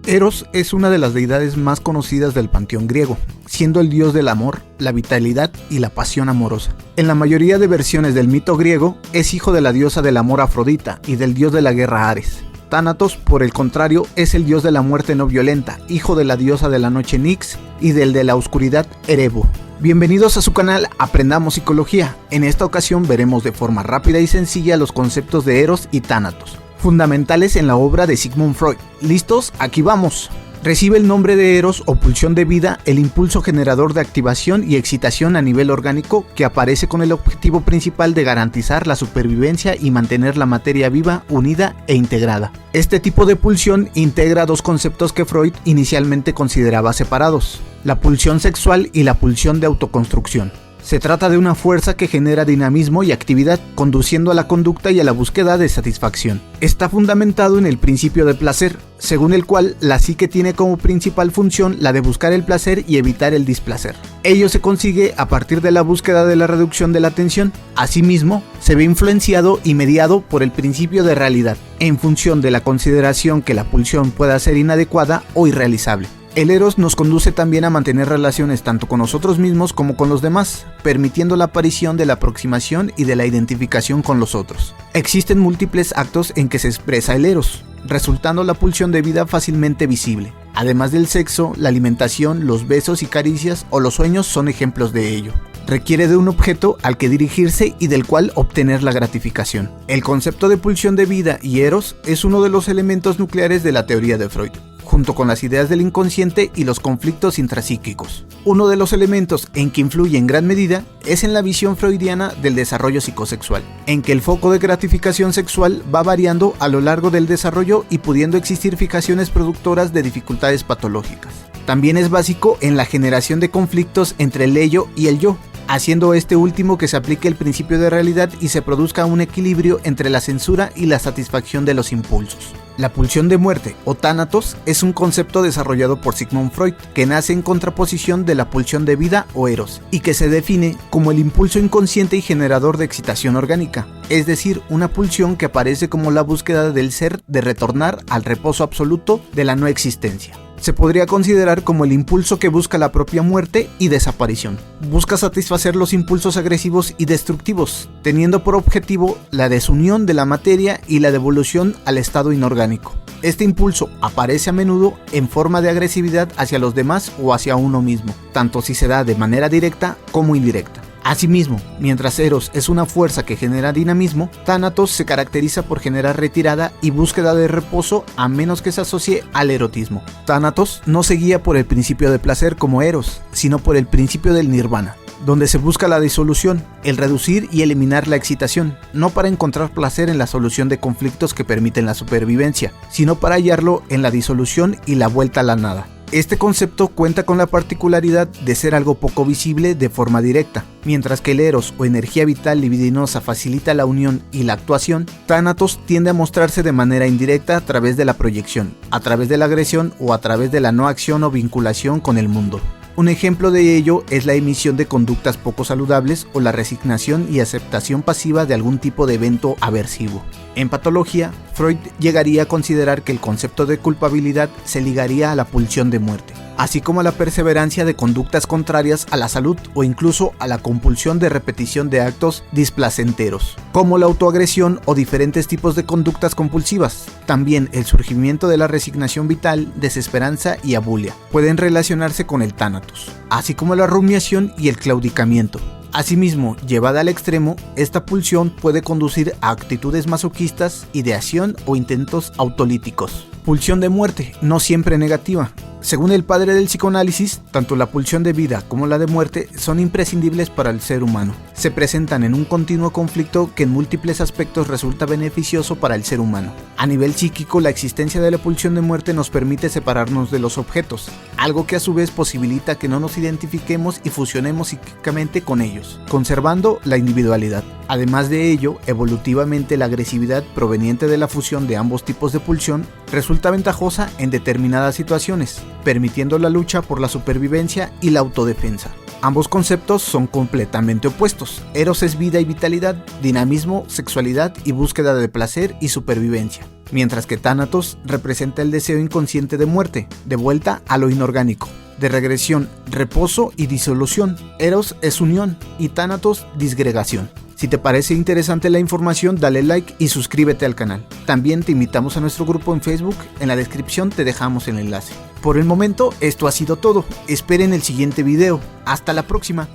Eros es una de las deidades más conocidas del panteón griego, siendo el dios del amor, la vitalidad y la pasión amorosa. En la mayoría de versiones del mito griego, es hijo de la diosa del amor Afrodita y del dios de la guerra Ares. Tánatos, por el contrario, es el dios de la muerte no violenta, hijo de la diosa de la noche Nix y del de la oscuridad Erebo. Bienvenidos a su canal Aprendamos Psicología. En esta ocasión veremos de forma rápida y sencilla los conceptos de Eros y Tánatos, fundamentales en la obra de Sigmund Freud. ¿Listos? Aquí vamos. Recibe el nombre de Eros o pulsión de vida el impulso generador de activación y excitación a nivel orgánico que aparece con el objetivo principal de garantizar la supervivencia y mantener la materia viva, unida e integrada. Este tipo de pulsión integra dos conceptos que Freud inicialmente consideraba separados: la pulsión sexual y la pulsión de autoconstrucción. Se trata de una fuerza que genera dinamismo y actividad, conduciendo a la conducta y a la búsqueda de satisfacción. Está fundamentado en el principio de placer, según el cual la psique tiene como principal función la de buscar el placer y evitar el displacer. Ello se consigue a partir de la búsqueda de la reducción de la tensión. Asimismo, se ve influenciado y mediado por el principio de realidad, en función de la consideración que la pulsión pueda ser inadecuada o irrealizable. El Eros nos conduce también a mantener relaciones tanto con nosotros mismos como con los demás, permitiendo la aparición de la aproximación y de la identificación con los otros. Existen múltiples actos en que se expresa el Eros, resultando la pulsión de vida fácilmente visible. Además del sexo, la alimentación, los besos y caricias o los sueños son ejemplos de ello. Requiere de un objeto al que dirigirse y del cual obtener la gratificación. El concepto de pulsión de vida y Eros es uno de los elementos nucleares de la teoría de Freud, junto con las ideas del inconsciente y los conflictos intrapsíquicos. Uno de los elementos en que influye en gran medida es en la visión freudiana del desarrollo psicosexual, en que el foco de gratificación sexual va variando a lo largo del desarrollo y pudiendo existir fijaciones productoras de dificultades patológicas. También es básico en la generación de conflictos entre el ello y el yo, haciendo este último que se aplique el principio de realidad y se produzca un equilibrio entre la censura y la satisfacción de los impulsos. La pulsión de muerte o tánatos es un concepto desarrollado por Sigmund Freud que nace en contraposición de la pulsión de vida o Eros y que se define como el impulso inconsciente y generador de excitación orgánica, es decir, una pulsión que aparece como la búsqueda del ser de retornar al reposo absoluto de la no existencia. Se podría considerar como el impulso que busca la propia muerte y desaparición. Busca satisfacer los impulsos agresivos y destructivos, teniendo por objetivo la desunión de la materia y la devolución al estado inorgánico. Este impulso aparece a menudo en forma de agresividad hacia los demás o hacia uno mismo, tanto si se da de manera directa como indirecta. Asimismo, mientras Eros es una fuerza que genera dinamismo, Tánatos se caracteriza por generar retirada y búsqueda de reposo a menos que se asocie al erotismo. Tánatos no se guía por el principio de placer como Eros, sino por el principio del nirvana, donde se busca la disolución, el reducir y eliminar la excitación, no para encontrar placer en la solución de conflictos que permiten la supervivencia, sino para hallarlo en la disolución y la vuelta a la nada. Este concepto cuenta con la particularidad de ser algo poco visible de forma directa. Mientras que el Eros o energía vital libidinosa facilita la unión y la actuación, Tánatos tiende a mostrarse de manera indirecta a través de la proyección, a través de la agresión o a través de la no acción o vinculación con el mundo. Un ejemplo de ello es la emisión de conductas poco saludables o la resignación y aceptación pasiva de algún tipo de evento aversivo. En patología, Freud llegaría a considerar que el concepto de culpabilidad se ligaría a la pulsión de muerte, así como a la perseverancia de conductas contrarias a la salud o incluso a la compulsión de repetición de actos displacenteros, como la autoagresión o diferentes tipos de conductas compulsivas. También el surgimiento de la resignación vital, desesperanza y abulia pueden relacionarse con el tánatos, así como la rumiación y el claudicamiento. Asimismo, llevada al extremo, esta pulsión puede conducir a actitudes masoquistas, ideación o intentos autolíticos. Pulsión de muerte, no siempre negativa. Según el padre del psicoanálisis, tanto la pulsión de vida como la de muerte son imprescindibles para el ser humano. Se presentan en un continuo conflicto que en múltiples aspectos resulta beneficioso para el ser humano. A nivel psíquico, la existencia de la pulsión de muerte nos permite separarnos de los objetos, algo que a su vez posibilita que no nos identifiquemos y fusionemos psíquicamente con ellos, conservando la individualidad. Además de ello, evolutivamente la agresividad proveniente de la fusión de ambos tipos de pulsión resulta ventajosa en determinadas situaciones, permitiendo la lucha por la supervivencia y la autodefensa. Ambos conceptos son completamente opuestos. Eros es vida y vitalidad, dinamismo, sexualidad y búsqueda de placer y supervivencia. mientras que Thanatos representa el deseo inconsciente de muerte, de vuelta a lo inorgánico, de regresión, reposo y disolución. Eros es unión y Thanatos disgregación. Si te parece interesante la información, dale like y suscríbete al canal. También te invitamos a nuestro grupo en Facebook, en la descripción te dejamos el enlace. Por el momento, esto ha sido todo. Esperen el siguiente video. Hasta la próxima.